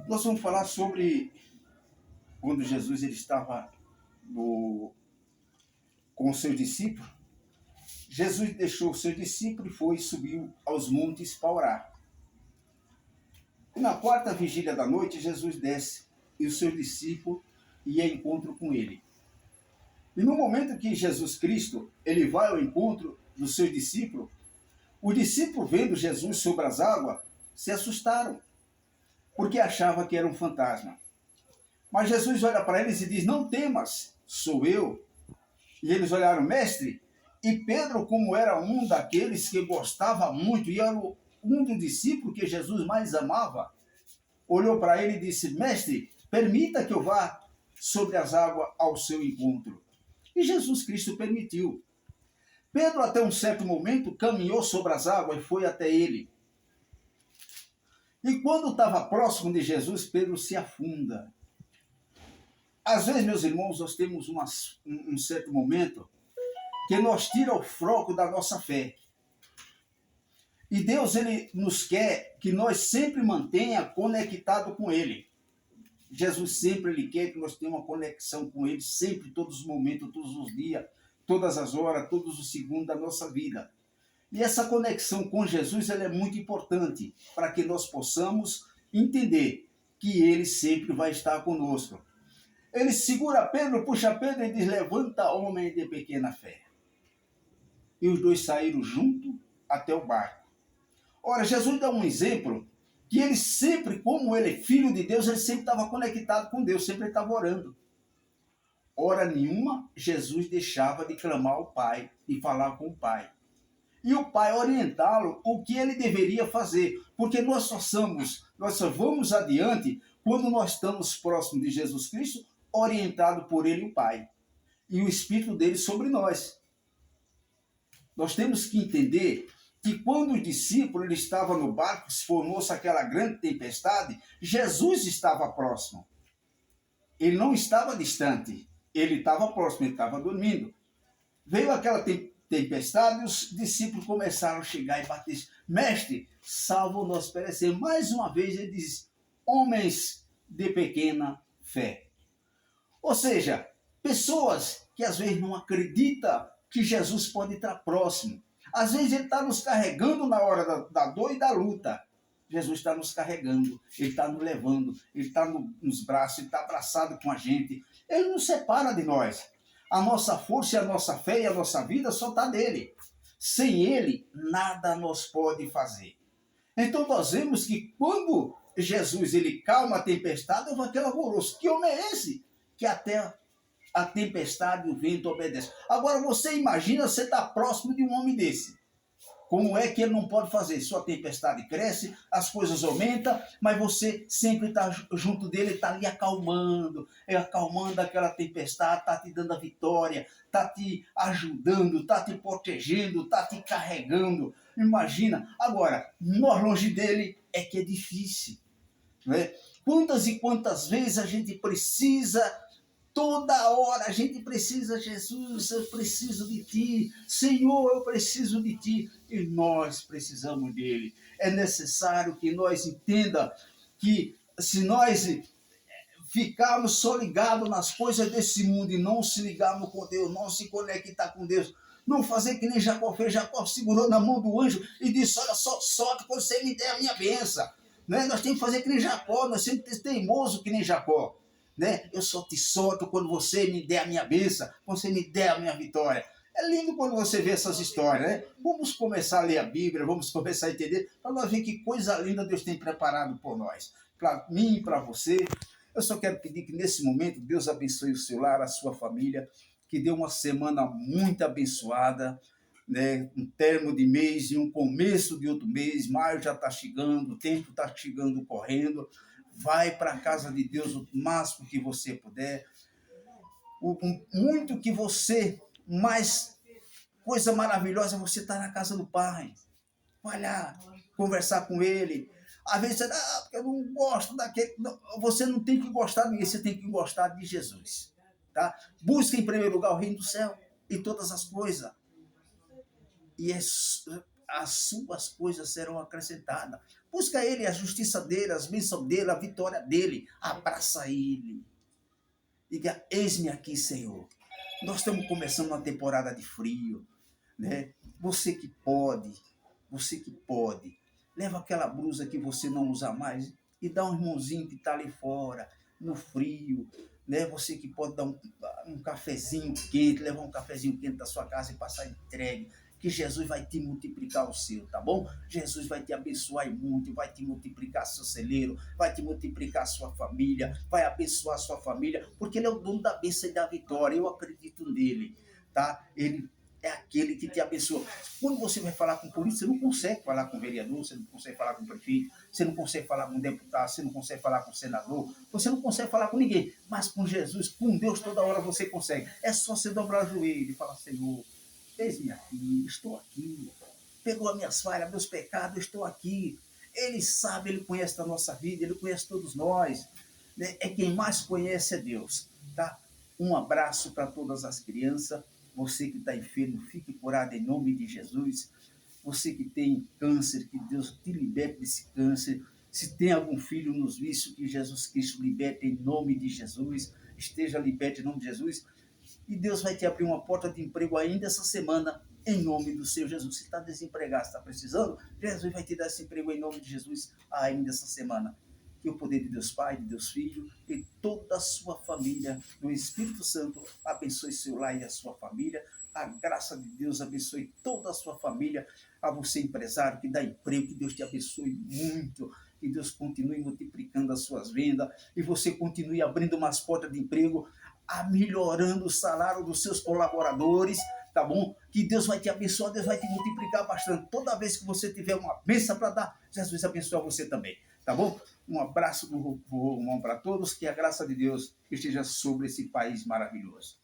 Nós vamos falar sobre quando Jesus ele estava com os seus discípulos. Jesus deixou o seu discípulo e foi e subiu aos montes para orar. E na quarta vigília da noite, Jesus desce e o seu discípulo ia em encontro com ele. E no momento que Jesus Cristo ele vai ao encontro do seu discípulo, os discípulos, vendo Jesus sobre as águas, se assustaram, porque achavam que era um fantasma. Mas Jesus olha para eles e diz: não temas, sou eu. E eles olharam: mestre. E Pedro, como era um daqueles que gostava muito, e era um dos discípulos que Jesus mais amava, olhou para ele e disse: mestre, permita que eu vá sobre as águas ao seu encontro. E Jesus Cristo permitiu. Pedro, até um certo momento, caminhou sobre as águas e foi até ele. E quando estava próximo de Jesus, Pedro se afunda. Às vezes, meus irmãos, nós temos um certo momento que nós tira o foco da nossa fé. E Deus ele nos quer que nós sempre mantenha conectado com Ele. Jesus sempre ele quer que nós tenhamos uma conexão com Ele, sempre, todos os momentos, todos os dias, todas as horas, todos os segundos da nossa vida. E essa conexão com Jesus ela é muito importante para que nós possamos entender que Ele sempre vai estar conosco. Ele segura Pedro, puxa Pedro e diz: levanta, homem de pequena fé. E os dois saíram juntos até o barco. Ora, Jesus dá um exemplo que ele sempre, como ele é filho de Deus, ele sempre estava conectado com Deus, sempre estava orando. Hora nenhuma, Jesus deixava de clamar ao Pai e falar com o Pai. E o Pai orientá-lo o que ele deveria fazer, porque nós só vamos adiante quando nós estamos próximos de Jesus Cristo, orientado por ele o Pai e o Espírito dele sobre nós. Nós temos que entender que quando o discípulo ele estava no barco, se formou-se aquela grande tempestade, Jesus estava próximo. Ele não estava distante, ele estava próximo, ele estava dormindo. Veio aquela tempestade e os discípulos começaram a chegar e bater: mestre, salva nós perecer. Mais uma vez ele diz: homens de pequena fé. Ou seja, pessoas que às vezes não acreditam que Jesus pode estar próximo. Às vezes ele está nos carregando na hora da dor e da luta. Jesus está nos carregando, ele está nos levando, ele está nos braços, ele está abraçado com a gente. Ele não separa de nós. A nossa força e a nossa fé e a nossa vida só está nele. Sem ele, nada nós pode fazer. Então nós vemos que quando Jesus ele calma a tempestade, houve aquele alvoroço. Que homem é esse? Que até a tempestade e o vento obedecem. Agora você imagina você estar próximo de um homem desse. Como é que ele não pode fazer? Sua tempestade cresce, as coisas aumentam, mas você sempre está junto dele, está ali acalmando aquela tempestade, está te dando a vitória, está te ajudando, está te protegendo, está te carregando. Imagina. Agora, nós longe dele é que é difícil. Né? Quantas e quantas vezes a gente precisa. Toda hora a gente precisa: Jesus, eu preciso de ti. Senhor, eu preciso de ti. E nós precisamos dele. É necessário que nós entenda que se nós ficarmos só ligados nas coisas desse mundo e não se ligarmos com Deus, não se conectar com Deus, não fazer que nem Jacó fez. Jacó segurou na mão do anjo e disse: olha só, solta quando você me der a minha bênção. Né? Nós temos que fazer que nem Jacó, nós temos que ser teimoso que nem Jacó. Né? Eu só te solto quando você me der a minha bênção, quando você me der a minha vitória. É lindo quando você vê essas histórias, né? Vamos começar a ler a Bíblia, vamos começar a entender, para nós ver que coisa linda Deus tem preparado por nós. Para mim e para você. Eu só quero pedir que nesse momento Deus abençoe o seu lar, a sua família, que dê uma semana muito abençoada, né? Um término de mês e um começo de outro mês. Maio já está chegando, o tempo está chegando correndo. Vai para a casa de Deus o máximo que você puder. Muito que você, mais coisa maravilhosa, você está na casa do Pai. Vai lá, conversar com Ele. Às vezes você diz: porque eu não gosto daquele. Não, você não tem que gostar de ninguém, você tem que gostar de Jesus. Tá? Busque em primeiro lugar o reino do céu e todas as coisas. E as suas coisas serão acrescentadas. Busca ele, a justiça dele, as bênçãos dele, a vitória dele. Abraça ele. Diga, eis-me aqui, Senhor. Nós estamos começando uma temporada de frio, né? Você que pode, leva aquela blusa que você não usa mais e dá um irmãozinho que está ali fora, no frio, né? Você que pode dar um cafezinho quente, levar um cafezinho quente da sua casa e passar entregue, que Jesus vai te multiplicar o seu, tá bom? Jesus vai te abençoar muito, vai te multiplicar seu celeiro, vai te multiplicar a sua família, vai abençoar a sua família, porque ele é o dono da bênção e da vitória, eu acredito nele, tá? Ele é aquele que te abençoa. Quando você vai falar com polícia, você não consegue falar com vereador, você não consegue falar com prefeito, você não consegue falar com deputado, você não consegue falar com senador, você não consegue falar com ninguém, mas com Jesus, com Deus, toda hora você consegue. É só você dobrar o joelho e falar, Senhor, eis-me aqui, estou aqui. Perdoa minhas falhas, meus pecados, estou aqui. Ele sabe, ele conhece a nossa vida, ele conhece todos nós. Né? É quem mais conhece é Deus. Tá? Um abraço para todas as crianças. Você que está enfermo, fique curado em nome de Jesus. Você que tem câncer, que Deus te liberte desse câncer. Se tem algum filho nos vícios, que Jesus Cristo liberte em nome de Jesus. Esteja liberto em nome de Jesus. E Deus vai te abrir uma porta de emprego ainda essa semana, em nome do Senhor Jesus. Se está desempregado, se está precisando, Jesus vai te dar esse emprego em nome de Jesus ainda essa semana. Que o poder de Deus Pai, de Deus Filho e toda a sua família, no Espírito Santo, abençoe seu lar e a sua família. A graça de Deus abençoe toda a sua família. A você, empresário, que dá emprego, que Deus te abençoe muito. Que Deus continue multiplicando as suas vendas e você continue abrindo umas portas de emprego, melhorando o salário dos seus colaboradores, tá bom? Que Deus vai te abençoar, Deus vai te multiplicar bastante. Toda vez que você tiver uma bênção para dar, Jesus abençoa você também, tá bom? Um abraço do Romão para todos, que a graça de Deus esteja sobre esse país maravilhoso.